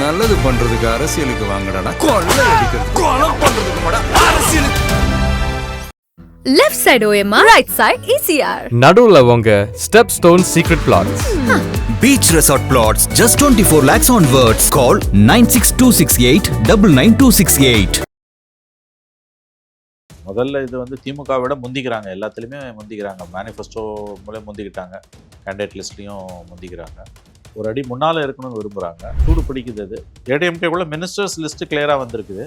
நல்லது பண்றதுக்கு அரசியலுக்கு வாங்கடா, கொள்ளை அடிக்கிறது கொலை பண்றதுக்கு மாடா அரசியலுக்கு. Left side OMR, right side ECR. நடுவுல உங்க step stone secret plots. Beach Resort Plots, just 24 lakhs onwards. Call 9626899268. முதல்ல இது வந்து திமுக விட முந்திக்கிறாங்க, எல்லாத்துலேயுமே முந்திக்கிறாங்க. மேனிஃபெஸ்டோ மூலம் முந்திக்கிட்டாங்க, கேண்டிடேட் லிஸ்ட்லையும் முந்திக்கிறாங்க. ஒரு அடி முன்னால் இருக்கணும்னு விரும்புகிறாங்க. சூடு பிடிக்குது. அது ஏடிஎம்கேக்குள்ள மினிஸ்டர்ஸ் லிஸ்ட்டு கிளியராக வந்திருக்குது.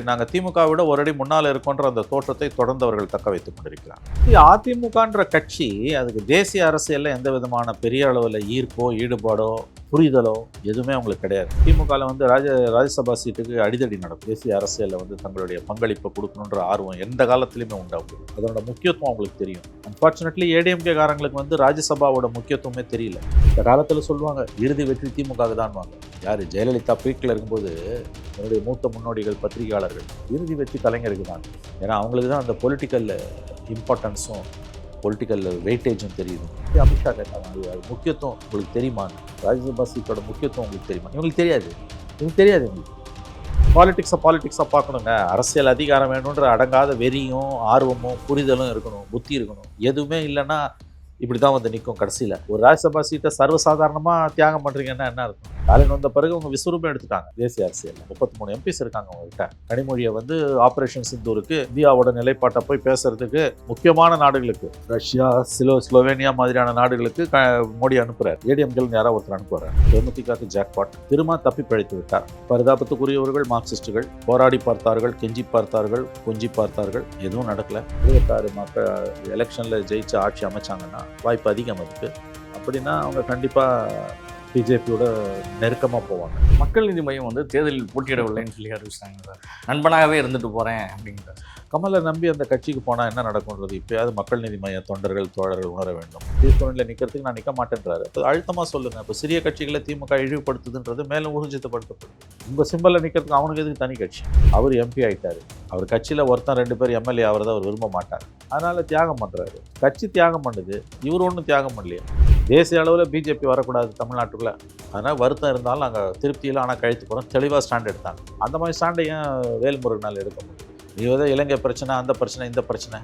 நாங்கள் திமுக விட ஒரு அடி முன்னால் இருக்கோன்ற அந்த தோற்றத்தை தொடர்ந்து அவர்கள் தக்க வைத்துக் கொண்டிருக்கிறாங்க. அதிமுகன்ற கட்சி அதுக்கு தேசிய அரசியலில் எந்த விதமான பெரிய அளவில் ஈர்ப்போ ஈடுபாடோ புரிதலோ எதுவுமே அவங்களுக்கு கிடையாது. திமுகவில் வந்து ராஜ்யசபா சீட்டுக்கு அடிதடி நடக்கும். தேசிய அரசியலில் வந்து தங்களுடைய பங்களிப்பை கொடுக்கணுன்ற ஆர்வம் எந்த காலத்துலையுமே உண்டாகும். அதோட முக்கியத்துவம் அவங்களுக்கு தெரியும். அன்ஃபார்ச்சுனேட்லி ஏடிஎம்கே காரங்களுக்கு வந்து ராஜ்யசபாவோட முக்கியத்துவமே தெரியல. இந்த காலத்தில் சொல்லுவாங்க இறுதி வெற்றி திமுக தான்வாங்க. யார் ஜெயலலிதா பீக்கில் இருக்கும்போது என்னுடைய மூத்த முன்னோடிகள் பத்திரிகையாளர்கள் இறுதி வெற்றி கலைஞருக்கு தான். ஏன்னா அவங்களுக்கு தான் அந்த பொலிட்டிக்கல் இம்பார்ட்டன்ஸும் பொலிட்டிக்கல் வெயிட்டேஜும் தெரியுது. அமித்ஷா கேட்டாங்க, அது முக்கியத்துவம் உங்களுக்கு தெரியுமா? ராஜ்யசபா சீட்டோட முக்கியத்துவம் உங்களுக்கு தெரியுமா? இவங்களுக்கு தெரியாது. இவங்களுக்கு பாலிட்டிக்ஸாக பார்க்கணுங்க. அரசியல் அதிகாரம் வேணுன்ற அடங்காத வெறியும் ஆர்வமும் புரிதலும் இருக்கணும், புத்தி இருக்கணும். எதுவுமே இல்லைன்னா இப்படி தான் வந்து நிற்கும். கடைசியில் ஒரு ராஜ்யசபா சீட்டை சர்வசாதாரணமாக தியாகம் பண்ணுறீங்கன்னா என்ன இருக்கும்? ஸ்டாலின் வந்த பிறகு அவங்க விஸ்வரூபம் எடுத்துட்டாங்க. தேசிய அரசியல் 33 எம்பிஸ் இருக்காங்க அவங்ககிட்ட. கனிமொழியை வந்து ஆப்ரேஷன் சிந்தூருக்கு இந்தியாவோட நிலைப்பாட்டை போய் பேசுறதுக்கு முக்கியமான நாடுகளுக்கு, ரஷ்யா, ஸ்லோவேனியா மாதிரியான நாடுகளுக்கு மோடி அனுப்புறாரு. ஏடிஎம்கள் யாராவது ஒருத்தர் அனுப்புறாரு. தேமுதிகக்கு ஜாக்பாட். திரும்ப தப்பி பிழைத்து விட்டார். பரிதாபத்துக்குரியவர்கள் மார்க்சிஸ்டுகள் போராடி பார்த்தார்கள், கெஞ்சி பார்த்தார்கள், கொஞ்சி பார்த்தார்கள். எதுவும் நடக்கல. 26 மக்கள் எலெக்ஷனில் ஜெயிச்சு ஆட்சி அமைச்சாங்கன்னா வாய்ப்பு அதிகம் அதுக்கு. அப்படின்னா அவங்க கண்டிப்பாக பிஜேபியோட நெருக்கமாக போவாங்க. மக்கள் நீதி மையம் வந்து தேர்தலில் போட்டியிடவில்லைன்னு சொல்லி அறிவிச்சிட்டாங்க சார். நண்பனாகவே இருந்துட்டு போகிறேன் அப்படிங்கிறார். கமலை நம்பி அந்த கட்சிக்கு போனால் என்ன நடக்கும்ன்றது இப்போயாவது மக்கள் நீதி மைய தொண்டர்கள் தோழர்கள் உணர வேண்டும். தீர்ப்பணியில் நிற்கிறதுக்கு நான் நிற்க மாட்டேன்றாரு. இப்போ அழுத்தமாக சொல்லுங்கள். இப்போ சிறிய கட்சிகளை திமுக இழிவுபடுத்துதுன்றது மேலும் ஊர்ஜிதப்படுத்தப்படுது. உங்கள் சிம்பலில் நிற்கிறதுக்கு அவனுக்கு எதுக்கு தனி கட்சி? அவர் எம்பி ஆகிட்டார். அவர் கட்சியில் ஒருத்தன் 2 பேர் எம்எல்ஏ ஆகிறத அவர் விரும்ப மாட்டார். அதனால் தியாகம் பண்ணுறாரு. கட்சி தியாகம் பண்ணுது, இவர் ஒன்றும் தியாகம் பண்ணலையே. தேசிய அளவில் பிஜேபி வரக்கூடாது தமிழ்நாட்டுக்குள்ளே. அதனால் வருத்தம் இருந்தாலும் நாங்கள் திருப்தியில் ஆனால் கழித்து போகிறோம் தெளிவாக ஸ்டாண்ட் எடுத்தாங்க. அந்த மாதிரி ஸ்டாண்டை ஏன் வேல்முருகனால் எடுக்க முடியும்? நீங்கள் இலங்கை பிரச்சனை, அந்த பிரச்சனை, இந்த பிரச்சனை,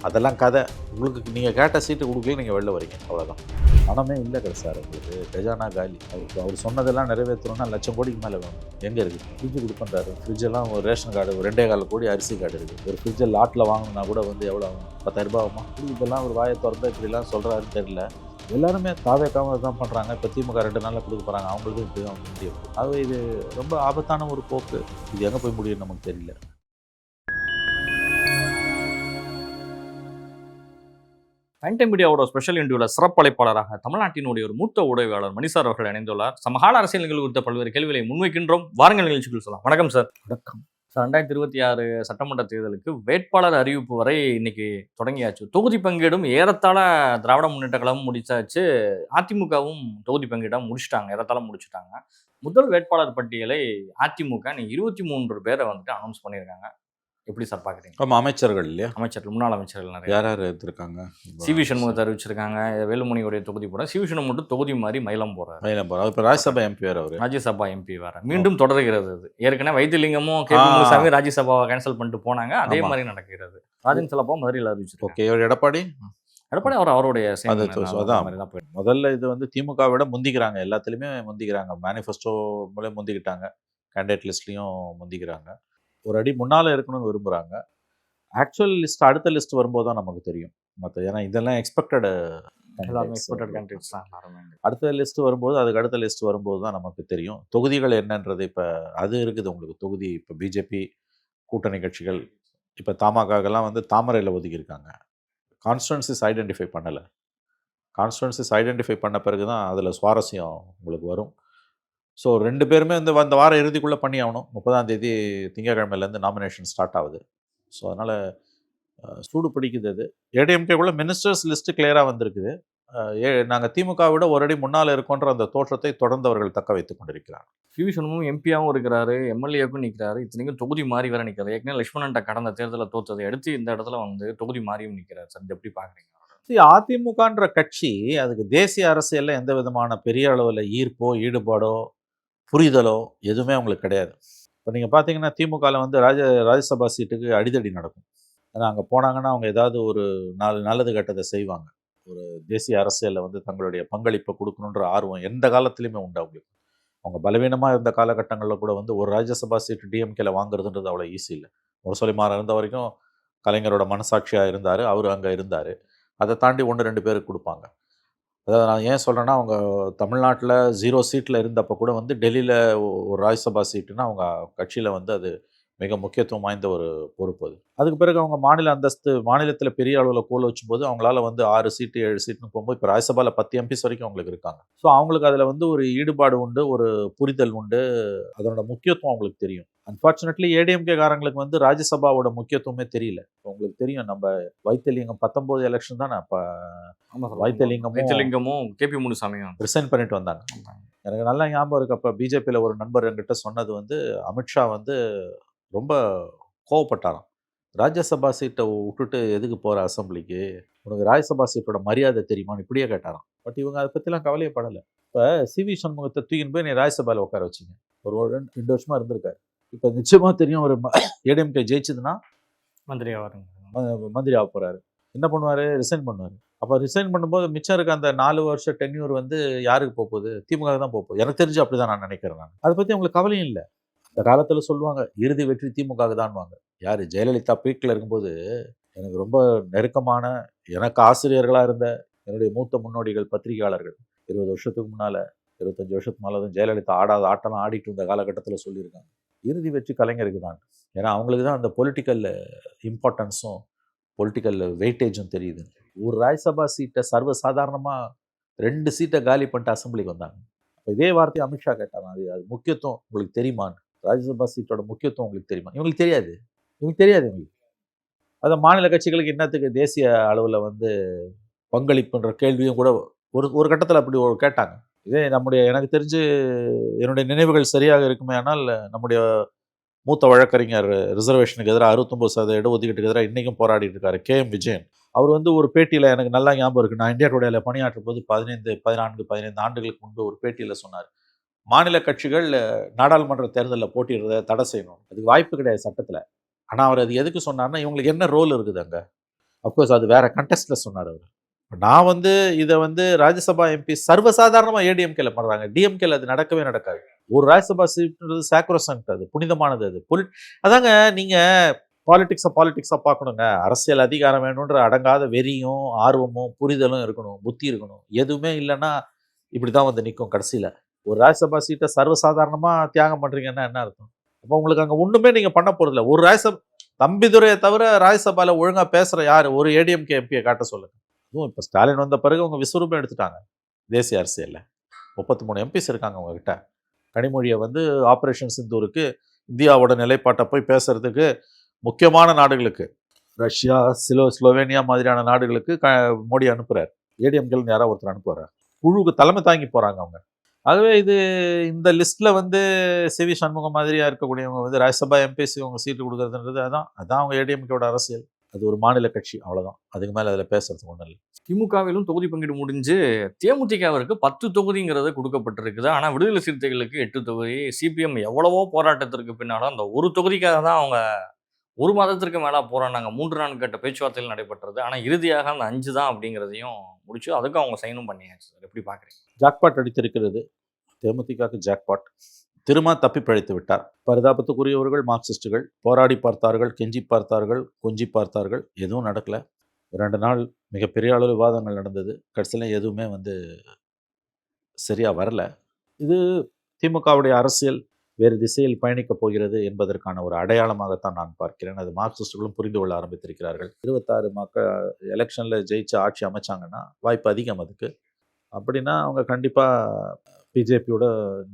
அதெல்லாம் கதை. உங்களுக்கு நீங்கள் கேட்ட சீட்டு கொடுக்கல, நீங்கள் வெளில வரீங்க, அவ்வளோதான். பணமே இல்லை சார் உங்களுக்கு. கஜானா காலி. அவர் சொன்னதெல்லாம் நிறைவேற்றணும்னா 1 லட்சம் கோடிக்கு மேலே வேணும். எங்கே இருக்குது? ஃப்ரிட்ஜு கொடுப்பேன்றாரு. ஃப்ரிட்ஜெல்லாம் ஒரு ரேஷன் கார்டு 2.25 கோடி அரிசி கார்டு இருக்குது. ஒரு ஃப்ரிட்ஜை லாட்டில் வாங்கணுன்னா கூட வந்து எவ்வளோ ஆகும்? 10,000 ரூபா ஆகுமா? இதெல்லாம் ஒரு வாயை திறந்தா இப்படிலாம் சொல்கிறாருன்னு தெரியல. எல்லாருமே தாவேக்காம தான் பண்ணுறாங்க. இப்போ திமுக 2 நாளில் கொடுக்க போகிறாங்க. அவங்களுக்கும் இப்படி தான் முடியும். அது இது ரொம்ப ஆபத்தான ஒரு போக்கு. இது எங்கே போய் முடியும் நமக்கு தெரியல. டைம் மீடியாவோட ஸ்பெஷல் இன்டர்வியூவில் சிறப்பழைப்பாளராக தமிழ்நாட்டினுடைய ஒரு மூத்த ஊடகவியாளர் மணிசார் அவர்கள் இணைந்துள்ளார். சமகால அரசியல் நிகழ்வு குறித்த பல்வேறு கேள்விகளை முன்வைக்கின்றோம். வாருங்கள் நிகழ்ச்சிகள் சொல்லலாம். வணக்கம் சார். வணக்கம் சார். 2026 சட்டமன்ற தேர்தலுக்கு வேட்பாளர் அறிவிப்பு வரை இன்னைக்கு தொடங்கியாச்சு. தொகுதி பங்கீடும் ஏறத்தாழ திராவிட முன்னேற்ற கழகமும் முடிச்சாச்சு. அதிமுகவும் தொகுதி பங்கீடாக முடிச்சுட்டாங்க, ஏறத்தாழ முடிச்சுட்டாங்க. முதல் வேட்பாளர் பட்டியலை அதிமுக 23 பேரை வந்துட்டு அனௌன்ஸ் பண்ணியிருக்காங்க. எப்படி சார் பார்க்குறீங்க? ஆமாம், அமைச்சர்கள் இல்லையா? அமைச்சர்கள், முன்னாள் அமைச்சர்கள் நிறைய. யார் யார் எடுத்திருக்காங்க? சிவி சண்முகத்தை அறிவிச்சிருக்காங்க. வேலுமணியுடைய தொகுதி போட சிவி சண்முகம் மட்டும் தொகுதி மாதிரி மயிலம் போறாரு. இப்போ ராஜ்யசபா எம்பி வேறு. அவர் ராஜ்யசபா எம்பி வேற மீண்டும் தொடர்கிறது. அது ஏற்கனவே வைத்திலிங்கமும் கேபி ராஜ்யசபாவை கேன்சல் பண்ணிட்டு போனாங்க. அதே மாதிரி நடக்கிறது. ராஜன் செல்லப்பா மதுரையில் அறிவிச்சிருக்காங்க. ஓகே. இவர் எடப்பாடி அவருடைய முதல்ல இது வந்து திமுக விட முந்திக்கிறாங்க, எல்லாத்துலேயுமே முந்திக்கிறாங்க. மேனிஃபெஸ்டோ மூலம் முந்திக்கிட்டாங்க, கேண்டிடேட் லிஸ்ட்லையும் முந்திக்கிறாங்க. ஒரு அடி முன்னால் இருக்கணும்னு விரும்புகிறாங்க. ஆக்சுவல் லிஸ்ட் அடுத்த லிஸ்ட் வரும்போது தான் நமக்கு தெரியும் மற்ற. ஏன்னா இதெல்லாம் எக்ஸ்பெக்டட் கேண்டிடேட்ஸ் தான். அடுத்த லிஸ்ட் வரும்போது, அதுக்கு அடுத்த லிஸ்ட் வரும்போது தான் நமக்கு தெரியும் தொகுதிகள் என்னன்றது. இப்போ அது இருக்குது உங்களுக்கு தொகுதி. இப்போ பிஜேபி கூட்டணி கட்சிகள் இப்போ தமாகலாம் வந்து தாமரையில் ஒதுக்கியிருக்காங்க. கான்ஸ்டுவன்சிஸ் ஐடென்டிஃபை பண்ணலை. கான்ஸ்டுவன்சிஸ் ஐடென்டிஃபை பண்ண பிறகு தான் அதில் சுவாரஸ்யம் உங்களுக்கு வரும். ஸோ 2 பேருமே இந்த வார இறுதிக்குள்ளே பண்ணி ஆகணும். 30ஆம் தேதி திங்கட்கிழமையிலேருந்து நாமினேஷன் ஸ்டார்ட் ஆகுது. ஸோ அதனால் சூடு பிடிக்குது. அது ஏடிஎம்கேக்குள்ள மினிஸ்டர்ஸ் லிஸ்ட்டு கிளியராக வந்திருக்குது. நாங்கள் திமுக விட ஒரு அடி முன்னால் இருக்கோன்ற அந்த தோற்றத்தை தொடர்ந்து அவர்கள் தக்க வைத்துக் கொண்டிருக்கிறார். சிவி சண்முகம் எம்பியாகவும் இருக்கிறாரு, எம்எல்ஏக்கும் நிற்கிறாரு. இத்தனைக்கும் தொகுதி மாறி வேற நிற்கிறாரு. ஏற்கனவே லட்சுமணன்ட்ட கடந்த தேர்தலில் தோற்றதை எடுத்து இந்த இடத்துல வந்து தொகுதி மாறியும் நிற்கிறார். சார், எப்படி பார்க்குறீங்க? அதிமுகன்ற கட்சி அதுக்கு தேசிய அரசியலில் எந்த விதமான பெரிய அளவில் ஈர்ப்போ ஈடுபாடோ புரிதலோ எதுவுமே அவங்களுக்கு கிடையாது. இப்போ நீங்கள் பார்த்தீங்கன்னா திமுகவில் வந்து ராஜ்யசபா சீட்டுக்கு அடிதடி நடக்கும். ஏன்னா அங்கே போனாங்கன்னா அவங்க ஏதாவது ஒரு நல்லது கெட்டதை செய்வாங்க. ஒரு தேசிய அரசியலில் வந்து தங்களுடைய பங்களிப்பை கொடுக்கணுன்ற ஆர்வம் எந்த காலத்துலையுமே உண்டு அவங்களுக்கு. அவங்க பலவீனமாக இருந்த காலகட்டங்களில் கூட வந்து ஒரு ராஜ்யசபா சீட்டு டிஎம்கேல வாங்குறதுன்றது அவ்வளோ ஈஸி இல்லை. முரசொலிமாறன் இருந்த வரைக்கும் கலைஞரோட மனசாட்சியாக இருந்தார், அவர் அங்கே இருந்தார். அதை தாண்டி 1-2 பேருக்கு கொடுப்பாங்க. அதாவது நான் ஏன் சொல்கிறேன்னா, அவங்க தமிழ்நாட்டில் 0 சீட்டில் இருந்தப்போ கூட வந்து டெல்லியில் ஒரு ராஜ்யசபா சீட்டுன்னா அவங்க கட்சியில் வந்து அது மிக முக்கியத்துவம் வாய்ந்த ஒரு பொறுப்பு அது. அதுக்கு பிறகு அவங்க மாநில அந்தஸ்து மாநிலத்தில் பெரிய அளவில் கோல் வச்சும்போது அவங்களால வந்து 6 சீட்டு 7 சீட்டுன்னு போகும்போது இப்போ ராஜ்யசபாவில் 10 எம்பிஸ் வரைக்கும் அவங்களுக்கு இருக்காங்க. ஸோ அவங்களுக்கு அதில் வந்து ஒரு ஈடுபாடு உண்டு, ஒரு புரிதல் உண்டு, அதனோட முக்கியத்துவம் அவங்களுக்கு தெரியும். அன்ஃபார்ச்சுனேட்லி ஏடிஎம்கே காரங்களுக்கு வந்து ராஜ்யசபாவோட முக்கியத்துவமே தெரியல. இப்போ உங்களுக்கு தெரியும், நம்ம வைத்தியலிங்கம் 19 எலெக்ஷன் தானே, அப்போ வைத்தியலிங்கமும் கேபி முனுசாமியும் ரிசைன் பண்ணிட்டு வந்தாங்க. எனக்கு நல்லா ஞாபகம் இருக்கு. அப்போ பிஜேபியில் ஒரு நண்பர் என்கிட்ட சொன்னது வந்து, அமித்ஷா வந்து ரொம்ப கோவப்பட்டாராம். ராஜ்யசபா சீட்டை விட்டுட்டு எதுக்கு போகிற அசம்பிளிக்கு, உனக்கு ராஜ்யசபா சீட்டோட மரியாதை தெரியுமான்னு இப்படியே கேட்டாராம். பட் இவங்க அதை பற்றிலாம் கவலையே படலை. இப்போ சிவி சண்முகத்தை தூக்கின்னு போய் நீ ராஜ்யசபாவில் உட்கார வச்சிங்க. ஒரு 2 வருஷமாக இருந்திருக்காரு. இப்போ நிச்சயமாக தெரியும், ஒரு ஏடிஎம்கே ஜெயிச்சதுன்னா மந்திரி ஆக போகிறாரு. என்ன பண்ணுவார்? ரிசைன் பண்ணுவார். அப்போ ரிசைன் பண்ணும்போது மிச்சம் இருக்க அந்த 4 வருஷ டென்யூர் வந்து யாருக்கு போகுது? திமுக தான் போகுது. எனக்கு தெரிஞ்சு அப்படி தான் நான் நினைக்கிறேன். நான் அதை பற்றி அவங்களுக்கு கவலையும் இல்லை. அந்த காலத்தில் சொல்லுவாங்க, இறுதி வெற்றி திமுக தான்வாங்க. யார்? ஜெயலலிதா பீக்கில் இருக்கும்போது எனக்கு ரொம்ப நெருக்கமான, எனக்கு ஆசிரியர்களாக இருந்த என்னுடைய மூத்த முன்னோடிகள், பத்திரிகையாளர்கள் 20 வருஷத்துக்கு முன்னால் 25 வருஷத்துக்கு முன்னால் ஜெயலலிதா ஆடாத ஆட்டெல்லாம் ஆடிட்டு இருந்த காலகட்டத்தில் சொல்லியிருக்காங்க, இறுதி வெற்றி கலைஞருக்கு தான். ஏன்னா அவங்களுக்கு தான் அந்த பொலிட்டிக்கல் இம்பார்ட்டன்ஸும் பொலிட்டிக்கல் வெயிட்டேஜும் தெரியுது. ஒரு ராஜ்யசபா சீட்டை சர்வசாதாரணமாக 2 சீட்டை காலி பண்ணிட்டு அசம்பிளிக்கு வந்தாங்க. அப்போ இதே வார்த்தையை அமித்ஷா கேட்டாங்க, அது முக்கியத்துவம் உங்களுக்கு தெரியுமான்னு? ராஜ்யசபா சீட்டோட முக்கியத்துவம் உங்களுக்கு தெரியுமா? இவங்களுக்கு தெரியாது. இவங்களுக்கு அதை மாநில கட்சிகளுக்கு என்னத்துக்கு தேசிய அளவில் வந்து பங்களிப்புன்ற கேள்வியும் கூட ஒரு கட்டத்தில் அப்படி கேட்டாங்க. இதே எனக்கு தெரிஞ்சு என்னுடைய நினைவுகள் சரியாக இருக்குமே, ஆனால் நம்முடைய மூத்த வழக்கறிஞர் ரிசர்வேஷனுக்கு எதிராக 69% இடஒதுக்கீட்டுக்கு எதிராக இன்றைக்கும் போராடிட்டு இருக்காரு KM விஜயன். அவர் வந்து ஒரு பேட்டியில் எனக்கு நல்லா ஞாபகம் இருக்குது. நான் இந்தியா டுடேல பணியாற்றும் போது 15 ஆண்டுகளுக்கு முன்பு ஒரு பேட்டியில் சொன்னார், மாநில கட்சிகள் நாடாளுமன்ற தேர்தலில் போட்டியிடுறதை தடை செய்யணும். அதுக்கு வாய்ப்பு கிடையாது சட்டத்தில். ஆனால் அவர் அது எதுக்கு சொன்னார்னா, இவங்களுக்கு என்ன ரோல் இருக்குது அங்கே. அஃப்கோர்ஸ் அது வேற கண்டெஸ்ட்டில் சொன்னார் அவர். நான் வந்து இதை வந்து ராஜ்யசபா எம்பி சர்வசாதாரணமாக ஏடிஎம்கேல பண்ணுறாங்க, டிஎம்கேல அது நடக்கவே நடக்காது. ஒரு ராஜ்யசபா சீட்ன்றது சாக்ரோசன்ட், அது புனிதமானது. அது அதாங்க, நீங்கள் பாலிடிக்ஸாக பார்க்கணுங்க. அரசியல் அதிகாரம் வேணுன்ற அடங்காத வெறியும் ஆர்வமும் புரிதலும் இருக்கணும், புத்தி இருக்கணும். எதுவுமே இல்லைன்னா இப்படி தான் வந்து நிற்கும் கடைசியில். ஒரு ராஜ்யசபா சீட்டை சர்வசாதாரணமாக தியாகம் பண்ணுறீங்கன்னா என்ன அர்த்தம்? அப்போ உங்களுக்கு அங்கே ஒன்றுமே நீங்கள் பண்ண போகிறதில்ல. ஒரு ராஜ்யசபா தம்பிதுரையை தவிர ராஜ்யசபாவில் ஒழுங்காக பேசுகிற யார்? ஒரு ஏடிஎம்கே எம்பியை காட்ட சொல்லுங்கள். அதுவும் இப்போ ஸ்டாலின் வந்த பிறகு அவங்க விஸ்வரூபம் எடுத்துட்டாங்க தேசிய அரசியலில். 33 எம்பிஸ் இருக்காங்க அவங்ககிட்ட. கனிமொழியை வந்து ஆப்ரேஷன் சிந்தூருக்கு இந்தியாவோட நிலைப்பாட்டை போய் பேசுறதுக்கு முக்கியமான நாடுகளுக்கு, ரஷ்யா, ஸ்லோவேனியா மாதிரியான நாடுகளுக்கு மோடி அனுப்புகிறார். ஏடிஎம்கேல யாராவது ஒருத்தர் அனுப்புகிறார். குழுவுக்கு தலைமை தாங்கி போகிறாங்க அவங்க. ஆகவே இந்த லிஸ்ட்டில் வந்து சிவி சண்முகம் மாதிரியாக இருக்கக்கூடியவங்க வந்து ராஜ்யசபா எம்பிசி அவங்க சீட்டு கொடுக்குறதுன்றது அதான் அவங்க ஏடிஎம்கேவோட அரசியல். அது ஒரு மாநில கட்சி, அவ்வளோதான். அதுக்கு மேலே அதில் பேசுறதுக்கு ஒன்றும் இல்லை. திமுகவிலும் தொகுதி பங்கீடு முடிஞ்சு தேமுதிகவிற்கு 10 தொகுதிங்கிறது கொடுக்கப்பட்டிருக்குது. ஆனால் விடுதலை சிறுத்தைகளுக்கு 8 தொகுதி. சிபிஎம் எவ்வளவோ போராட்டத்திற்கு பின்னாலும் அந்த ஒரு தொகுதிக்காக தான் அவங்க 1 மாதத்திற்கு மேலே போராடினாங்க. 3-4 கட்ட பேச்சுவார்த்தைகள் நடைபெற்றது. ஆனால் இறுதியாக அந்த 5 தான் அப்படிங்கிறதையும் முடிச்சு அதுக்கும் அவங்க சைனும் பண்ணியாச்சு. எப்படி பார்க்குறீங்க? ஜாக்பாட் அடித்திருக்கிறது தேமுதிகவுக்கு. ஜாக்பாட் திரும்ப தப்பி பிழைத்து விட்டார். பரிதாபத்துக்குரியவர்கள் மார்க்சிஸ்டுகள் போராடி பார்த்தார்கள், கெஞ்சி பார்த்தார்கள், கொஞ்சி பார்த்தார்கள், எதுவும் நடக்கலை. 2 நாள் மிகப்பெரிய அளவு விவாதங்கள் நடந்தது. கடைசியில் எதுவுமே வந்து சரியாக வரல. இது திமுகவுடைய அரசியல் வேறு திசையில் பயணிக்கப் போகிறது என்பதற்கான ஒரு அடையாளமாகத்தான் நான் பார்க்கிறேன். அது மார்க்சிஸ்டுகளும் புரிந்து கொள்ள ஆரம்பித்திருக்கிறார்கள். 26 மக்கள் எலெக்ஷனில் ஜெயிச்சு ஆட்சி அமைச்சாங்கன்னா வாய்ப்பு அதிகம் அதுக்கு. அப்படின்னா அவங்க கண்டிப்பாக பிஜேபியோட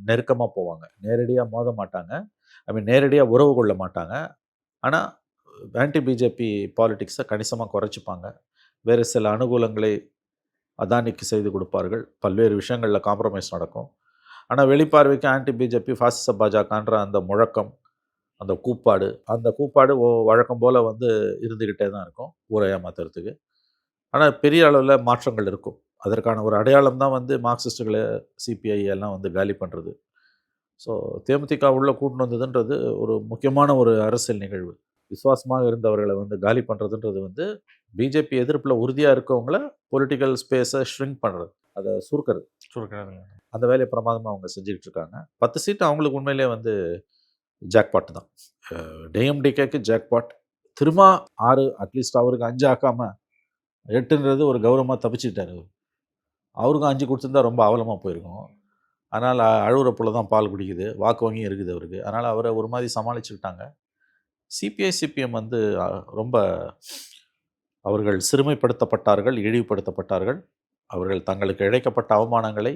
நெருக்கமாக போவாங்க. நேரடியாக மோத மாட்டாங்க, நேரடியாக உறவு கொள்ள மாட்டாங்க. ஆனால் ஆன்டி பிஜேபி பாலிடிக்ஸை கணிசமாக குறைச்சிப்பாங்க. வேறு சில அனுகூலங்களை அதானிக்கு செய்து கொடுப்பார்கள். பல்வேறு விஷயங்களில் காம்ப்ரமைஸ் நடக்கும். ஆனால் வெளிப்பார்வைக்கு ஆன்டி பிஜேபி ஃபாசிச பாஜகன்ற அந்த முழக்கம், அந்த கூப்பாடு வழக்கம் போல் வந்து இருந்துக்கிட்டே தான் இருக்கும் ஊரை ஏமாத்துறதுக்கு. ஆனால் பெரிய அளவில் மாற்றங்கள் இருக்கும். அதற்கான ஒரு அடையாளம் தான் வந்து மார்க்சிஸ்டுகளை, சிபிஐ எல்லாம் வந்து காலி பண்ணுறது. ஸோ தேமுதிக உள்ள கூட்டின்னு வந்ததுன்றது ஒரு முக்கியமான ஒரு அரசியல் நிகழ்வு. விசுவாசமாக இருந்தவர்களை வந்து காலி பண்ணுறதுன்றது வந்து பிஜேபி எதிர்ப்பில் உறுதியாக இருக்கவங்கள பொலிட்டிக்கல் ஸ்பேஸை ஷ்ரிங்க் பண்ணுறது, அதை சுருக்கிறது. அந்த வேலையை பிரமாதமாக அவங்க செஞ்சுக்கிட்டு இருக்காங்க. 10 சீட்டு அவங்களுக்கு உண்மையிலே வந்து ஜாக்பாட் தான். டிஎம்டிகேக்கு ஜாக்பாட். திரும்ப 6 அட்லீஸ்ட் அவருக்கு 5 ஆக்காம 8ன்றது ஒரு கௌரவமாக தப்பிச்சுக்கிட்டார். அவருக்கும் 5 கொடுத்துருந்தா ரொம்ப அவலமாக போயிருக்கும். அதனால் அழுகுற புள்ள தான் பால் குடிக்குது, வாக்கு வங்கியும் இருக்குது அவருக்கு. அதனால் அவரை ஒரு மாதிரி சமாளிச்சுக்கிட்டாங்க. சிபிஐ சிபிஎம் வந்து ரொம்ப அவர்கள் சிறுமைப்படுத்தப்பட்டார்கள், இழிவுபடுத்தப்பட்டார்கள். அவர்கள் தங்களுக்கு இழைக்கப்பட்ட அவமானங்களை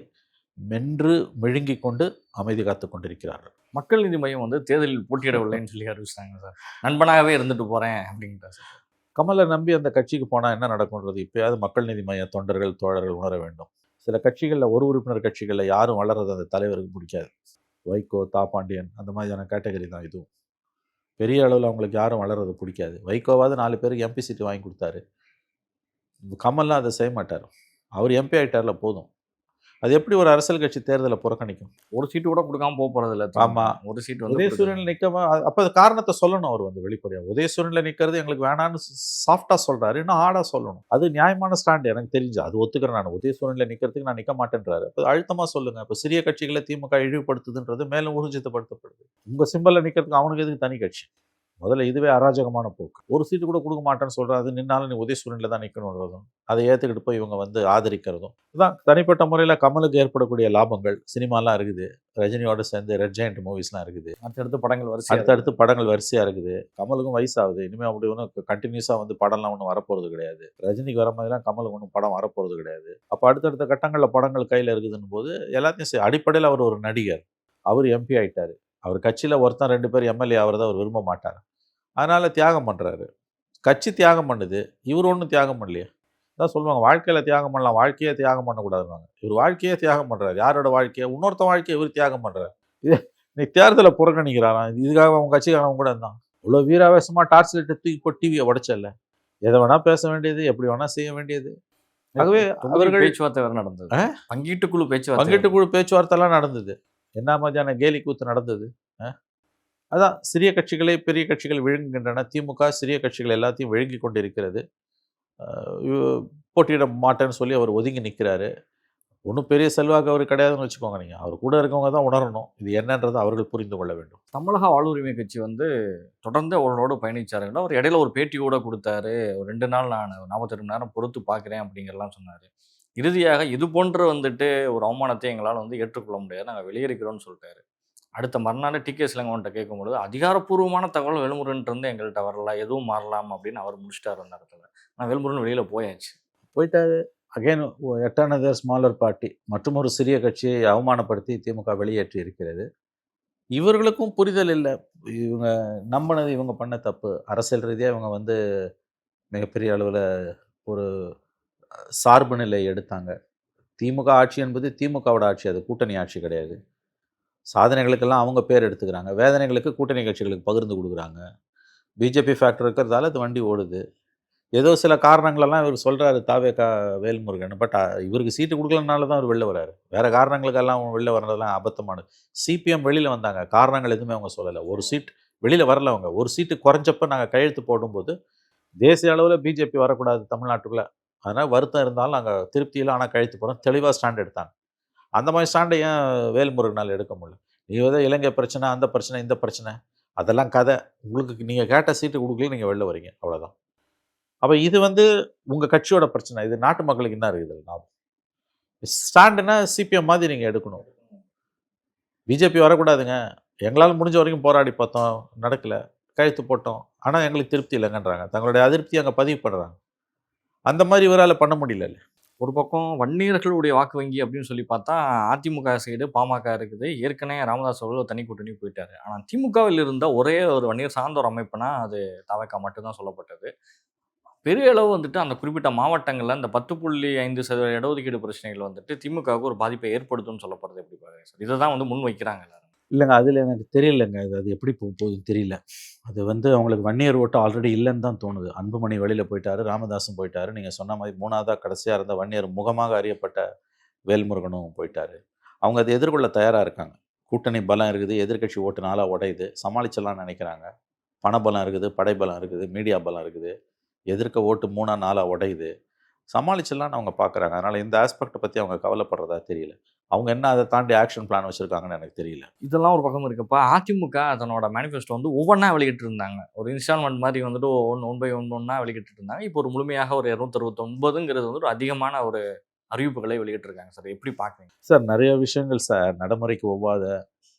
மென்று விழுங்கிக் கொண்டு அமைதி காத்து கொண்டிருக்கிறார்கள். மக்கள் நீதி மையம் வந்து தேர்தலில் போட்டியிடவில்லைன்னு சொல்லி அறிவிச்சிட்டாங்க சார். நண்பனாகவே இருந்துட்டு போகிறேன் அப்படின்ட்டு சார். கமலை நம்பி அந்த கட்சிக்கு போனால் என்ன நடக்கும்ன்றது இப்போயாவது மக்கள் நீதி மைய தொண்டர்கள் தோழர்கள் உணர வேண்டும். சில கட்சிகளில் ஒரு உறுப்பினர் கட்சிகளில் யாரும் வளர்றது அந்த தலைவருக்கு பிடிக்காது. வைகோ, தாப்பாண்டியன் அந்த மாதிரியான கேட்டகரி தான் இதுவும். பெரிய அளவில் அவங்களுக்கு யாரும் வளர்றது பிடிக்காது. வைகோவாவது 4 பேருக்கு எம்பி சீட்டு வாங்கி கொடுத்தாரு. கமல்லாம் அதை செய்ய மாட்டார். அவர் எம்பி ஆகிட்டார்ல போதும். அது எப்படி ஒரு அரசியல் கட்சி தேர்தலை புறக்கணிக்கும்? ஒரு சீட்டு கூட கொடுக்காம போக போகிறது இல்லை. ஆமாம், ஒரு சீட்டு வந்து உதயசூரியனில் நிற்காம அப்போ அது காரணத்தை சொல்லணும். அவர் வந்து வெளிப்படையாக உதயசூரியனில் நிற்கிறது எங்களுக்கு வேணான்னு சாஃப்டாக சொல்கிறாரு, இன்னும் ஹார்டாக சொல்லணும். அது நியாயமான ஸ்டாண்டு எனக்கு தெரிஞ்சு, அது ஒத்துக்கிறேன். நான் உதயசூரியனில் நிற்கிறதுக்கு நான் நிற்க மாட்டேன்றாரு. அப்போ அழுத்தமாக சொல்லுங்கள். இப்போ சிறிய கட்சிகளை திமுக இழிவுபடுத்துதுன்றது மேலும் ஊர்ஜிதப்படுத்தப்படுது. உங்கள் சிம்பலில் நிற்கிறதுக்கு அவனுக்கு எதுக்கு தனி கட்சி? முதல்ல இதுவே அராஜகமான போக்கு. ஒரு சீட்டு கூட கொடுக்க மாட்டேன்னு சொல்கிறது, அது நின்னாலும் நீ உதயசூரியனில் தான் நிற்கணுன்றதும் அதை ஏற்றுக்கிட்டு போய் இவங்க வந்து ஆதரிக்கிறதும் இதுதான் தனிப்பட்ட முறையில் கமலுக்கு ஏற்படக்கூடிய லாபங்கள். சினிமாலாம் இருக்குது, ரஜினியோடு சேர்ந்து ரெட் ஜெயண்ட் மூவிஸ்லாம் இருக்குது, அடுத்தடுத்து படங்கள் வரிசையாக இருக்குது. கமலுக்கும் வயசாகுது. இனிமேல் அப்படி ஒன்றும் கண்டினியூஸாக வந்து படம்லாம் ஒன்றும் வரப்போகிறது கிடையாது. ரஜினிக்கு வர மாதிரிலாம் கமலுக்கு ஒன்றும் படம் வரப்போகிறது கிடையாது. அப்போ அடுத்தடுத்த கட்டங்களில் படங்கள் கையில் இருக்குதுன்னு போது எல்லாத்தையும் அடிப்படையில் அவர் ஒரு நடிகர். அவர் எம்பி ஆகிட்டார். அவர் கட்சியில் ஒருத்தன் 2 பேர் எம்எல்ஏ ஆகிறத அவர் விரும்ப மாட்டார். அதனால் தியாகம் பண்ணுறாரு. கட்சி தியாகம் பண்ணுது, இவர் ஒன்றும் தியாகம் பண்ணலையே. தான் சொல்லுவாங்க, வாழ்க்கையில் தியாகம் பண்ணலாம், வாழ்க்கையே தியாகம் பண்ணக்கூடாதுவாங்க. இவர் வாழ்க்கையே தியாகம் பண்ணுறாரு. யாரோட வாழ்க்கையை? இன்னொருத்த வாழ்க்கையை இவர் தியாகம் பண்ணுறாரு. நீ தேர்தலை புறக்கணிக்கிறாராம். இதுக்காக அவங்க கட்சிக்காரங்க கூட இருந்தான். இவ்வளோ வீராவேசமாக டார்ச் லைட்டை தூக்கி போட்டு டிவியை உடைச்சல. எதை வேணால் பேச வேண்டியது, எப்படி வேணால் செய்ய வேண்டியது. ஆகவே அவர்கள் பேச்சுவார்த்தை வேறு நடந்தது. பங்கீட்டுக்குழு பேச்சுவார்த்தைலாம் நடந்தது. என்ன மாதிரியான கேலி கூத்து நடந்தது? அதான் சிறிய கட்சிகளை பெரிய கட்சிகள் விழுங்குகின்றன. திமுக சிறிய கட்சிகள் எல்லாத்தையும் விழுங்கி கொண்டு இருக்கிறது. போட்டியிட மாட்டேன்னு சொல்லி அவர் ஒதுங்கி நிற்கிறாரு. ஒன்றும் பெரிய செல்வாக்கு அவர் கிடையாதுன்னு வச்சுக்கோங்க. நீங்கள் அவர் கூட இருக்கவங்க தான் உணரணும் இது என்னன்றதை அவர்கள் புரிந்து கொள்ள வேண்டும். தமிழக வாழ்வுரிமை கட்சி வந்து தொடர்ந்து அவரோடு பயணிச்சாருன்னா அவர் இடையில ஒரு பேட்டி கூட கொடுத்தாரு. ஒரு 2 நாள் நான் 48 மணி நேரம் பொறுத்து பார்க்குறேன் அப்படிங்கிறலாம் சொன்னார். இறுதியாக இது போன்ற வந்துட்டு ஒரு அவமானத்தை எங்களால் வந்து ஏற்றுக்கொள்ள முடியாது, நாங்கள் வெளியேறிக்கிறோம்னு சொல்லிட்டாரு. அடுத்த மறுநாள் டிகே சிலங்கவன்ட்ட கேட்கும்பொழுது அதிகாரப்பூர்வமான தகவல் வேல்முருகன்ட்டு எங்கள்கிட்ட வரல, எதுவும் மாறலாம் அப்படின்னு அவர் முடிச்சிட்டார் அந்த இடத்துல. நான் வேல்முருகன் வெளியில் போயிட்டாரு. Again yet another smaller party மற்றும் ஒரு சிறிய கட்சியை அவமானப்படுத்தி திமுக வெளியேற்றி இருக்கிறது. இவர்களுக்கும் புரிதல் இல்லை. இவங்க நம்பினது இவங்க பண்ண தப்பு. அரசியல் ரீதியாக இவங்க வந்து மிகப்பெரிய அளவில் ஒரு சார்பு நிலை எடுத்தாங்க. திமுக ஆட்சி என்பது திமுகவோட ஆட்சி, அது கூட்டணி ஆட்சி கிடையாது. சாதனைகளுக்கெல்லாம் அவங்க பேர் எடுத்துக்கிறாங்க, வேதனைகளுக்கு கூட்டணி கட்சிகளுக்கு பகிர்ந்து கொடுக்குறாங்க. பிஜேபி ஃபேக்டர் இருக்கிறதால அது வண்டி ஓடுது. ஏதோ சில காரணங்களெல்லாம் இவர் சொல்கிறாரு தாவேகா வேல்முருகன். பட் இவருக்கு சீட்டு கொடுக்கலனால தான் அவர் வெளில வர்றாரு. வேறு காரணங்களுக்கெல்லாம் வெளில வர்றதெல்லாம் அபத்தமானது. சிபிஎம் வெளியில் வந்தாங்க, காரணங்கள் எதுவுமே அவங்க சொல்லலை. ஒரு சீட் வெளியில் வரல. அவங்க ஒரு சீட்டு குறைஞ்சப்போ நாங்கள் கையெழுத்து போடும்போது தேசிய அளவில் பிஜேபி வரக்கூடாது தமிழ்நாட்டுக்குள்ளே, அதனால் வருத்தம் இருந்தாலும் நாங்கள் திருப்தியில் ஆனால் கழித்து போகிறோம் தெளிவாக ஸ்டாண்ட் எடுத்தாங்க. அந்த மாதிரி ஸ்டாண்டை ஏன் வேல்முருகனால் எடுக்க முடியல? நீ வந்து இலங்கை பிரச்சனை, அந்த பிரச்சனை, இந்த பிரச்சனை, அதெல்லாம் கதை. உங்களுக்கு நீங்கள் கேட்ட சீட்டு கொடுக்கல, நீங்கள் வெளில வரீங்க, அவ்வளோதான். அப்போ இது வந்து உங்கள் கட்சியோட பிரச்சனை. இது நாட்டு மக்களுக்கு என்ன இருக்குது லாபம்? ஸ்டாண்டுன்னா சிபிஎம் மாதிரி நீங்கள் எடுக்கணும். பிஜேபி வரக்கூடாதுங்க, எங்களால் முடிஞ்ச வரைக்கும் போராடி பார்த்தோம், நடக்கலை, கழுத்து போட்டோம், ஆனால் எங்களுக்கு திருப்தி இல்லைங்கன்றாங்க. தங்களுடைய அதிருப்தி அங்கே பதிவு பண்ணுறாங்க. அந்த மாதிரி இவரால் பண்ண முடியல. ஒரு பக்கம் வன்னியர்களுடைய வாக்கு வங்கி அப்படின்னு சொல்லி பார்த்தா அதிமுக சைடு பாமக இருக்குது. ஏற்கனவே ராமதாஸ் அவர்கள் தனி கூட்டணி போயிட்டாரு. ஆனால் திமுகவில் இருந்த ஒரே ஒரு வன்னியர் சார்ந்த ஒரு அமைப்புனா அது தவக மட்டும்தான் சொல்லப்பட்டது. பெரிய அளவு வந்துட்டு அந்த குறிப்பிட்ட மாவட்டங்களில் இந்த 10.5% இடஒதுக்கீடு பிரச்சனைகள் வந்துட்டு திமுகவுக்கு ஒரு பாதிப்பை ஏற்படுத்தும்னு சொல்லப்படுறது எப்படி பாருங்க சார்? இதை தான் வந்து முன் வைக்கிறாங்க எல்லாரும். இல்லைங்க, அதில் எனக்கு தெரியலைங்க. அது எப்படி போகுதுன்னு தெரியல. அது வந்து அவங்களுக்கு வன்னியர் ஓட்டு ஆல்ரெடி இல்லைன்னு தான் தோணுது. அன்புமணி வெளியில் போயிட்டாரு, ராமதாஸும் போயிட்டாரு. நீங்கள் சொன்ன மாதிரி 3ஆவதாக கடைசியாக இருந்த வன்னியர் முகமாக அறியப்பட்ட வேல்முருகனும் போயிட்டாரு. அவங்க அதை எதிர்கொள்ள தயாராக இருக்காங்க. கூட்டணி பலம் இருக்குது, எதிர்க்கட்சி ஓட்டு நாளாக உடையுது, சமாளிச்சிடலாம்னு நினைக்கிறாங்க. பணபலம் இருக்குது, படைபலம் இருக்குது, மீடியா பலம் இருக்குது, எதிர்க்க ஓட்டு 3 4 உடையுது, சமாளிச்சிடலான்னு அவங்க பார்க்குறாங்க. அதனால் இந்த ஆஸ்பெக்டை பற்றி அவங்க கவலைப்படுறதா தெரியல. அவங்க என்ன அதை தாண்டி ஆக்ஷன் பிளான் வச்சுருக்காங்கன்னு எனக்கு தெரியல. இதெல்லாம் ஒரு பக்கம் இருக்கப்பா, அதிமுக தன்னோட மேனிஃபெஸ்டோ வந்து ஒவ்வொன்றா வெளியிட்டு இருந்தாங்க. ஒரு இன்ஸ்டால்மெண்ட் மாதிரி வந்துட்டு ஒன் பை ஒன்றா வெளியிட்டு இருந்தாங்க. இப்போ ஒரு முழுமையாக ஒரு 269ங்கிறது வந்து ஒரு அதிகமான ஒரு அறிவிப்புகளை வெளியிட்டிருக்காங்க சார். எப்படி பார்க்குறீங்க சார்? நிறைய விஷயங்கள் சார், நடைமுறைக்கு ஒவ்வாத,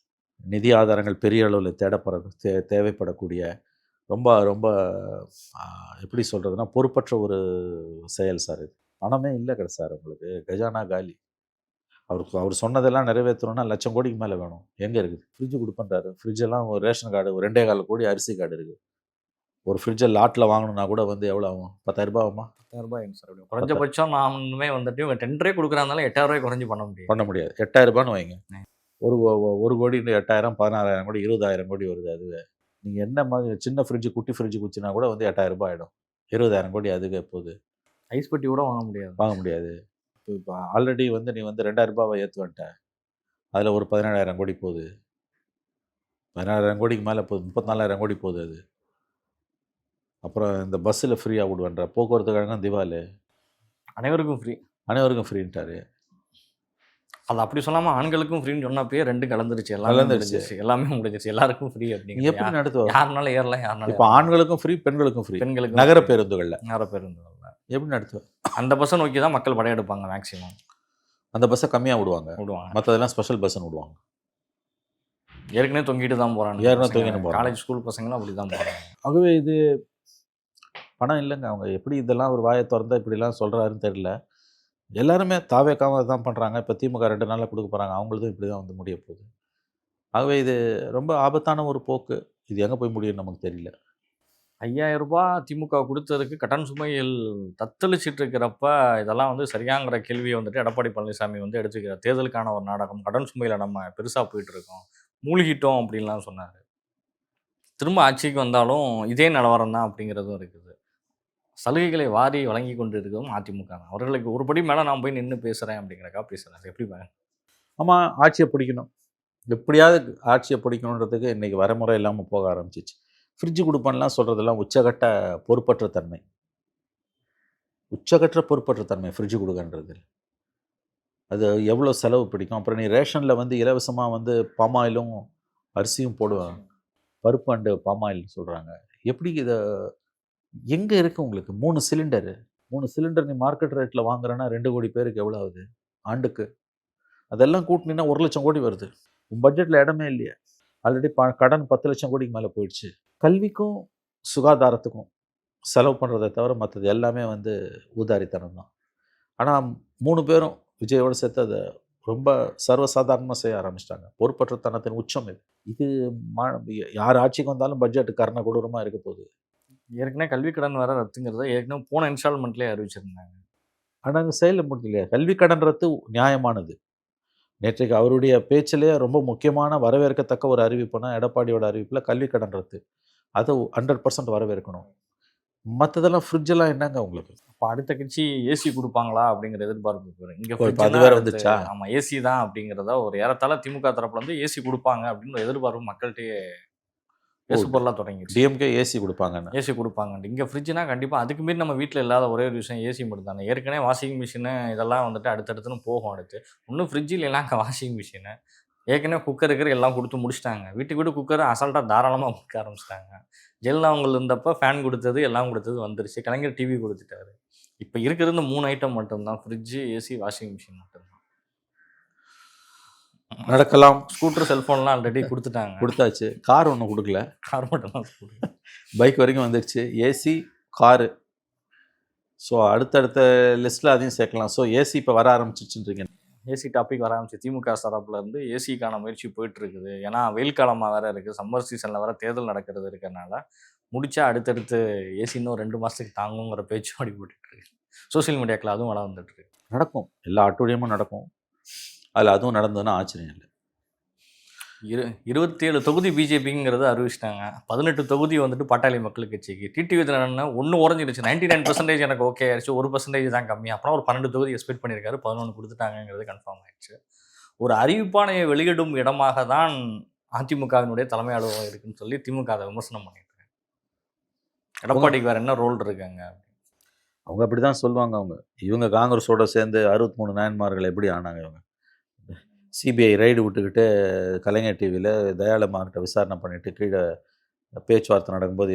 நிதி ஆதாரங்கள் பெரிய அளவில் தேவைப்படக்கூடிய, ரொம்ப ரொம்ப எப்படி சொல்கிறதுனா பொறுப்பற்ற ஒரு செயல் சார் இது. பணமே இல்லை சார், உங்களுக்கு கஜானா காலி. அவர் சொன்னதெல்லாம் நிறைவேற்றணும்னா 1,00,000 கோடிக்கு மேலே வேணும். எங்கே இருக்குது? ஃப்ரிட்ஜு கொடுப்பேன்றாரு. ஃப்ரிட்ஜெல்லாம் ஒரு ரேஷன் கார்டு, ஒரு 2.25 கோடி அரிசி கார்டு இருக்குது. ஒரு ஃப்ரிட்ஜை லாட்டில் வாங்கணும்னா கூட வந்து எவ்வளோ ஆகும்? 10,000 ரூபா ஆகுமா? 10,000 ரூபாய் சார். குறைஞ்சபட்சம் நானுமே வந்துட்டு இவங்க 10,000 கொடுக்குறாங்க, 8,000 ரூபாய் குறைஞ்சி பண்ண முடியாது. 8,000 ரூபான்னு வைங்க. ஒரு கோடி 8,000, 16,000 கோடி, 20,000 கோடி வருது. அதுவே நீங்கள் என்ன மாதிரி சின்ன ஃப்ரிட்ஜு, குட்டி ஃப்ரிட்ஜு குச்சினா கூட வந்து 8,000 ரூபாய் ஆகிடும். 20,000 கோடி அதுக்கு போகுது. ஐஸ் பெட்டி கூட வாங்க முடியாது. இப்போ ஆல்ரெடி வந்து நீ வந்து 2,000 ரூபாவை ஏற்று வந்துட்ட, அதில் ஒரு 17,000 கோடி போகுது. 17,000 கோடிக்கு மேலே போகுது, 34,000 கோடி போகுது அது. அப்புறம் இந்த பஸ்ஸில் ஃப்ரீயாக விடுவேன்ற போக்குவரத்து கழகம் திவாலு, அனைவருக்கும் ஃப்ரீன்ட்டாரு. அது அப்படி சொல்லாமல் ஆண்களுக்கும் ஃப்ரீன்னு சொன்னப்பயே 2 கலந்துருச்சு. எல்லாமே முடிஞ்சிருச்சு. எல்லாருக்கும் ஃப்ரீ அப்படின்னு எப்படி நடத்துவோம்? யாருனாலும் ஏறலாம், யாருனாலும். இப்போ ஆண்களுக்கும் ஃப்ரீ, பெண்களுக்கும் ஃப்ரீ. நகர பேருந்துகளில் எப்படி நடத்துவேன்? அந்த பஸ்ஸை நோக்கி தான் மக்கள் படையெடுப்பாங்க மேக்ஸிமம். அந்த பஸ்ஸை கம்மியாக விடுவாங்க, மற்றதெல்லாம் ஸ்பெஷல் பஸ்ஸுன்னு விடுவாங்க. ஏற்கனவே தொங்கிட்டு தான் போகிறாங்க. காலேஜ் ஸ்கூல் பசங்களும் அப்படி தான் போகிறாங்க. ஆகவே இது பணம் இல்லைங்க. அவங்க எப்படி இதெல்லாம் ஒரு வாயை திறந்தா இப்படிலாம் சொல்கிறாருன்னு தெரியல. எல்லாருமே தாவேக்காம தான் பண்ணுறாங்க. இப்போ திமுக 2 நாளில் கொடுக்க போகிறாங்க, அவங்களும் இப்படி தான் வந்து முடிய போகுது. ஆகவே இது ரொம்ப ஆபத்தான ஒரு போக்கு. இது எங்கே போய் முடியும்னு நமக்கு தெரியல. 5,000 ரூபாய் திமுக கொடுத்ததுக்கு கடன் சுமையில் தத்தளிச்சிட்டு இருக்கிறப்ப இதெல்லாம் வந்து சரியாங்கிற கேள்வியை வந்துட்டு எடப்பாடி பழனிசாமி வந்து எடுத்துக்கிறார். தேர்தலுக்கான ஒரு நாடகம், கடன் சுமையில் நம்ம பெருசாக போயிட்டு இருக்கோம், மூழ்கிட்டோம் அப்படின்லாம் சொன்னார். திரும்ப ஆட்சிக்கு வந்தாலும் இதே நிலவரம் தான் அப்படிங்கிறதும் இருக்குது. சலுகைகளை வாரி வழங்கி கொண்டு இருக்கிறதும் அதிமுக தான். அவர்களுக்கு ஒரு படி மேலே நான் போய் நின்று பேசுகிறேன் அப்படிங்கிறக்கா பேசுகிறேன். எப்படி பாருங்க? ஆமாம், ஆட்சியை பிடிக்கணும், எப்படியாவது ஆட்சியை பிடிக்கணுன்றதுக்கு இன்றைக்கி வரமுறை இல்லாமல் போக ஆரம்பிச்சிச்சு. ஃப்ரிட்ஜு கொடுப்பான்லாம் சொல்கிறதெல்லாம் உச்சகட்ட பொறுப்பற்ற தன்மை ஃப்ரிட்ஜு கொடுக்கன்றது. அது எவ்வளோ செலவு பிடிக்கும். அப்புறம் நீ ரேஷனில் வந்து இலவசமாக வந்து பாமாயிலும் அரிசியும் போடுவாங்க, பருப்பு அண்டு பாமாயில் சொல்கிறாங்க. எப்படி இதை எங்கே இருக்குது உங்களுக்கு? 3 சிலிண்டர் நீ மார்க்கெட் ரேட்டில் வாங்குறேன்னா 2 கோடி பேருக்கு எவ்வளோ ஆகுது ஆண்டுக்கு? அதெல்லாம் கூட்டினீங்கன்னா 1,00,000 கோடி வருது. உன் பட்ஜெட்டில் இடமே இல்லையா? ஆல்ரெடி கடன் 10,00,000 கோடிக்கு மேலே போயிடுச்சு. கல்விக்கும் சுகாதாரத்துக்கும் செலவு பண்ணுறதை தவிர மற்றது எல்லாமே வந்து ஊதாரித்தனம் தான். ஆனால் 3 பேரும் விஜயோடு சேர்த்து அதை ரொம்ப சர்வசாதாரணமாக செய்ய ஆரம்பிச்சிட்டாங்க. பொறுப்பற்றத்தனத்தின் உச்சம் இது. இது யார் ஆட்சிக்கு வந்தாலும் பட்ஜெட் கர்ண கொடூரமாக இருக்க போகுது. ஏற்கனவே கல்வி கடன் வர ரத்துங்கிறத ஏற்கனவே போன இன்ஸ்டால்மெண்ட்லேயே அறிவிச்சிருந்தாங்க. ஆனால் அது செயலில் முடியலையா? கல்வி கடன் ரத்து நியாயமானது. நேற்றைக்கு அவருடைய பேச்சிலே ரொம்ப முக்கியமான வரவேற்கத்தக்க ஒரு அறிவிப்புனா எடப்பாடியோட அறிவிப்பில் கல்வி கடன் ரத்து. அதை 100% வரவேற்கணும். மற்றதெல்லாம் ஃப்ரிட்ஜெல்லாம் என்னங்க உங்களுக்கு? இப்போ அடுத்த கட்சி ஏசி கொடுப்பாங்களா அப்படிங்கிற எதிர்பார்ப்பு இங்கே அது வேறு வந்துச்சா? ஆமாம், ஏசி தான் அப்படிங்கிறத ஒரு ஏறத்தாழ திமுக தரப்புல வந்து ஏசி கொடுப்பாங்க அப்படின்னு எதிர்பார்ப்பு மக்கள்கிட்டயே பேசுபொருளாக தொடங்கிடுச்சு. டிஎம்கே ஏசி கொடுப்பாங்க. இங்கே ஃப்ரிட்ஜ்னா கண்டிப்பாக அதுக்கு மீறி நம்ம வீட்டில் இல்லாத ஒரே ஒரு விஷயம் ஏசி மட்டும் தானே. ஏற்கனவே வாஷிங் மிஷினு இதெல்லாம் வந்துட்டு அடுத்தடுத்துன்னு போகும். அடுத்து இன்னும் ஃப்ரிட்ஜ் இல்லைன்னா அங்கே வாஷிங் மிஷினு, ஏற்கனவே குக்கர் இருக்கிற எல்லாம் கொடுத்து முடிச்சிட்டாங்க. வீட்டுக்கு குக்கர் அசால்ட்டாக தாராளமாக கொடுக்க ஆரம்பிச்சிட்டாங்க. ஜெயலலிதா இருந்தப்போ ஃபேன் கொடுத்தது எல்லாம் கொடுத்தது வந்துருச்சு. கலைஞர் டிவி கொடுத்துட்டாரு. இப்போ இருக்கிறது 3 ஐட்டம் மட்டும்தான், ஃப்ரிட்ஜு, ஏசி, வாஷிங் மிஷின் மட்டும்தான். நடக்கலாம். ஸ்கூட்டர், செல்ஃபோன்லாம் ஆல்ரெடி கொடுத்தாச்சு. கார் ஒன்றும் கொடுக்கல, கார் மட்டும் தான். பைக் வரைக்கும் வந்துடுச்சு. AC, car. ஸோ அடுத்தடுத்த லிஸ்ட்டில் அதையும் சேர்க்கலாம். ஸோ ஏசி இப்போ வர ஆரம்பிச்சிச்சுன்றீங்க. ஏசி டாபிக் வர ஆரம்பிச்சு திமுக தரப்புலேருந்து ஏசிக்கான முயற்சி போயிட்டு இருக்குது. ஏன்னா வெயில் காலமாக வேறு இருக்குது, சம்மர் சீசனில் வேறு தேர்தல் நடக்கிறது இருக்கிறனால முடிச்சா அடுத்தடுத்து ஏசி இன்னும் 2 மாதத்துக்கு தாங்குங்கிற பேச்சுவாடி போட்டுட்ருக்கு. சோசியல் மீடியாக்கில் அதுவும் வள வந்துட்டுருக்கு. நடக்கும், எல்லா அட்டுழியமும் நடக்கும். அதில் அதுவும் நடந்ததுன்னா ஆச்சரியம் இல்லை. 27 தொகுதி பிஜேபிங்கிறத அறிவிச்சிட்டாங்க. 18 தொகுதி வந்துட்டு பாட்டாளி மக்கள் கட்சிக்கு. டிடிவி தினகரன் ஒன்று உறைஞ்சிருச்சு. 99% எனக்கு ஓகே ஆயிடுச்சு, 1% தான் கம்மி. அப்புறம் ஒரு 12 தொகுதி எக்ஸ்பெக்ட் பண்ணியிருக்காரு, 11 கொடுத்துட்டாங்கிறது கன்ஃபார்ம் ஆயிடுச்சு. ஒரு அறிவிப்பானையை வெளியிடும் இடமாக தான் அதிமுகவினுடைய தலைமை அலுவலகம் இருக்குன்னு சொல்லி திமுக அதை விமர்சனம் பண்ணிட்டு இருக்காங்க. எடப்பாடிக்கு வேற என்ன ரோல் இருக்காங்க? அவங்க அப்படி தான் சொல்லுவாங்க. இவங்க காங்கிரஸோட சேர்ந்து 63 நாயன்மார்கள் எப்படி ஆனாங்க? இவங்க சிபிஐ ரைடு விட்டுக்கிட்டு கலைஞர் டிவியில் தயாளம்மாக்கிட்ட விசாரணை பண்ணிவிட்டு கீழே பேச்சுவார்த்தை நடக்கும்போது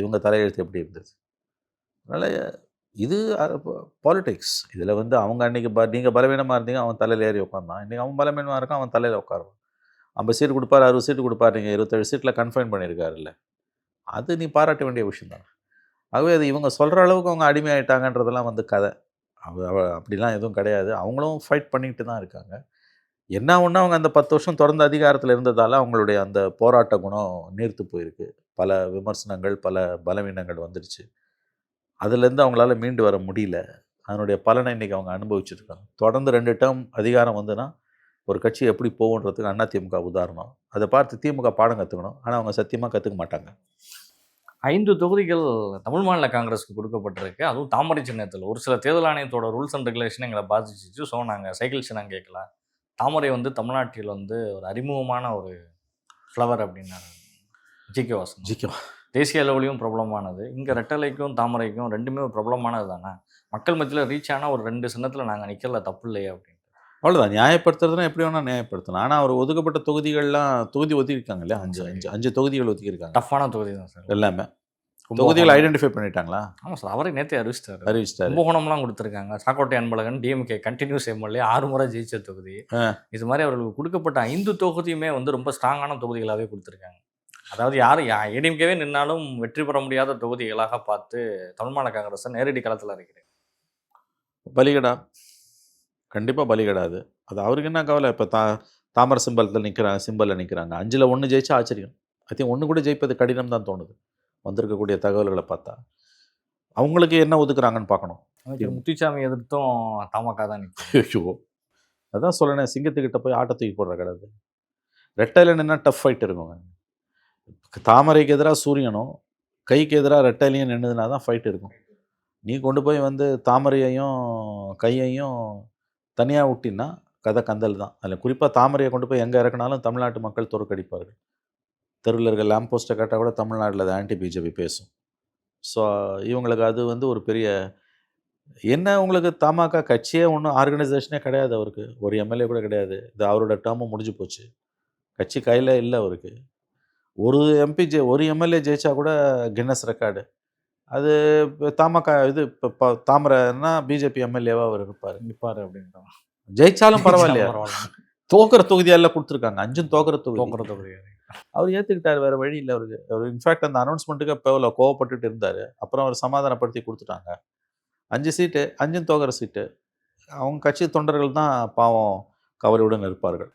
இவங்க தலையெழுத்து எப்படி இருந்தது? அதனால் இது பாலிடிக்ஸ். இதில் அவங்க அன்றைக்கி நீங்கள் பலவீனமாக இருந்தீங்க, அவன் தலையில் ஏறி உட்காந்தான். இன்றைக்கி அவன் பலவீனமாக இருக்கான், அவன் தலையில் உட்காருவான். 50 சீட் கொடுப்பார், 60 சீட்டு கொடுப்பார், நீங்கள் 27 சீட்டில் கன்ஃபைன் பண்ணியிருக்காருல்ல, அது நீ பாராட்ட வேண்டிய விஷயம் தான். ஆகவே அது இவங்க சொல்கிற அளவுக்கு அவங்க அடிமையாயிட்டாங்கன்றதெல்லாம் கதை. அப்படிலாம் எதுவும் கிடையாது. அவங்களும் ஃபைட் பண்ணிக்கிட்டு தான் இருக்காங்க. என்ன ஒன்று, அவங்க அந்த 10 வருஷம் தொடர்ந்து அதிகாரத்தில் இருந்ததால் அவங்களுடைய அந்த போராட்ட குணம் நீர்த்து போயிருக்கு. பல விமர்சனங்கள், பல பலவீனங்கள் வந்துடுச்சு. அதுலேருந்து அவங்களால மீண்டு வர முடியல. அதனுடைய பலனை இன்றைக்கி அவங்க அனுபவிச்சுருக்காங்க. தொடர்ந்து 2 டேர்ம் அதிகாரம் வந்துன்னா ஒரு கட்சி எப்படி போகுன்றதுக்கு அதிமுக உதாரணம். அதை பார்த்து திமுக பாடம் கற்றுக்கணும். ஆனால் அவங்க சத்தியமாக கற்றுக்க மாட்டாங்க. 5 தொகுதிகள் தமிழ் மாநில காங்கிரஸுக்கு கொடுக்கப்பட்டிருக்கு. அதுவும் தாமரை சின்னத்தில். ஒரு சில தேர்தல் ஆணையத்தோட ரூல்ஸ் அண்ட் ரெகுலேஷன் எங்களை பாதிச்சிச்சு. ஸோ நாங்கள் சைக்கிள் சின்னம் கேட்கல. தாமரை தமிழ்நாட்டில் ஒரு அறிமுகமான ஒரு ஃப்ளவர் அப்படின்னாரு ஜிகே வாசன். தேசிய அளவுலையும் பிரபலமானது. இங்கே ரெட்டலைக்கும் தாமரைக்கும் ரெண்டுமே ஒரு பிரபலமானது தானே. மக்கள் மத்தியில் ரீச் ஆனால் ஒரு 2 சின்னத்தில் நாங்கள் நிற்கல, தப்பு இல்லையா அப்படின்னு. அவ்வளோதான். நியாயப்படுத்துறதுனா எப்படி வேணால் நியாயப்படுத்தலாம். ஆனால் அவர் ஒதுக்கப்பட்ட தொகுதி ஒதுக்கியிருக்காங்க இல்லையா? 5 தொகுதிகள் ஒதுக்கியிருக்காங்க. டஃப்பான தொகுதி தான் சார் எல்லாமே. தொகுதிகள் ஐடென்டிஃபை பண்ணிட்டாங்களா? ஆமாம் சார், அவரே நேற்றே அறிவிச்சிட்டாரு. கும்பகோணம்லாம் கொடுத்துருக்காங்க. Sakkottai Anbazhagan DMK continuous MLA 6 முறை ஜெயிச்ச தொகுதி. இது மாதிரி அவர்களுக்கு கொடுக்கப்பட்ட 5 தொகுதியுமே ரொம்ப ஸ்ட்ராங்கான தொகுதிகளாகவே கொடுத்துருக்காங்க. அதாவது ஏடிஎம்கேவே நின்னாலும் வெற்றி பெற முடியாத தொகுதிகளாக பார்த்து தமிழ் மாநில காங்கிரஸை நேரடி களத்தில் இருக்கிறேன். பலிகடா கண்டிப்பாக பலிகடாது. அது அவருக்கு என்ன கவலை? இப்போ தாமரை சிம்பலில் நிற்கிறாங்க. 5ல் 1 ஜெயிச்சா ஆச்சரியம். ஐ திங்க் 1 கூட ஜெயிப்பது கடினம் தான் தோணுது வந்திருக்கக்கூடிய தகவல்களை பார்த்தா. அவங்களுக்கு என்ன ஒதுக்குறாங்கன்னு பார்க்கணும். முத்துசாமி எதிர்த்தும் தமாக தான் ஐயோ, அதான் சொல்லணேன், சிங்கத்துக்கிட்ட போய் ஆட்டை தூக்கி போடுற கிடையாது. ரெட்டையில் நின்னா டஃப் ஃபைட் இருக்குங்க. தாமரைக்கு எதிராக சூரியனும் கைக்கு எதிராக ரெட்டையிலையும் நின்றுதுனா தான் ஃபைட் இருக்கும். நீ கொண்டு போய் தாமரையையும் கையையும் தனியாக விட்டின்னா கதை கந்தல் தான். அதில் குறிப்பாக தாமரையை கொண்டு போய் எங்கே இறக்குனாலும் தமிழ்நாட்டு மக்கள் தோற்கடிப்பார்கள். தெருவில் இருக்க லேம்ப் போஸ்ட்டை கேட்டால் கூட தமிழ்நாட்டில் அது ஆன்டி பிஜேபி பேசும். ஸோ இவங்களுக்கு அது ஒரு பெரிய என்ன. உங்களுக்கு தமாக கட்சியே ஒன்றும் ஆர்கனைசேஷனே கிடையாது. அவருக்கு ஒரு எம்எல்ஏ கூட கிடையாது. இது அவரோட டேர்மும் முடிஞ்சு போச்சு. கட்சி கையில் இல்லை அவருக்கு. ஒரு ஒரு எம்எல்ஏ ஜெயிச்சா கூட கின்னஸ் ரெக்கார்டு. அது தமாக இப்போ தாமரைன்னா பிஜேபி எம்எல்ஏவாக அவர் நிற்பார் அப்படின்றாங்க. ஜெயிச்சாலும் பரவாயில்லையா? தோக்கிற தொகுதியெல்லாம் கொடுத்துருக்காங்க. 5 தோக்கிற தொகுதி. அவர் ஏற்றுக்கிட்டார், வேறு வழி இல்லை அவருக்கு. அவர் இன்ஃபேக்ட் அந்த அனௌன்ஸ்மெண்ட்டுக்கு இப்போ கோவப்பட்டுட்டு இருந்தார். அப்புறம் அவர் சமாதானப்படுத்தி கொடுத்துட்டாங்க. 5 சீட்டு, 5 தோக்கிற சீட்டு. அவங்க கட்சி தொண்டர்கள் தான் பாவம் கவலையுடன் இருப்பார்கள்.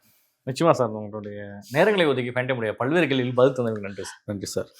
நிச்சயமாக சார், உங்களுடைய நேரங்களை ஒதுக்கி பயன்பட முடியாது பல்வேறு கேள்விகள் பதில் தந்தவர்கள் நன்றி. நன்றி சார்.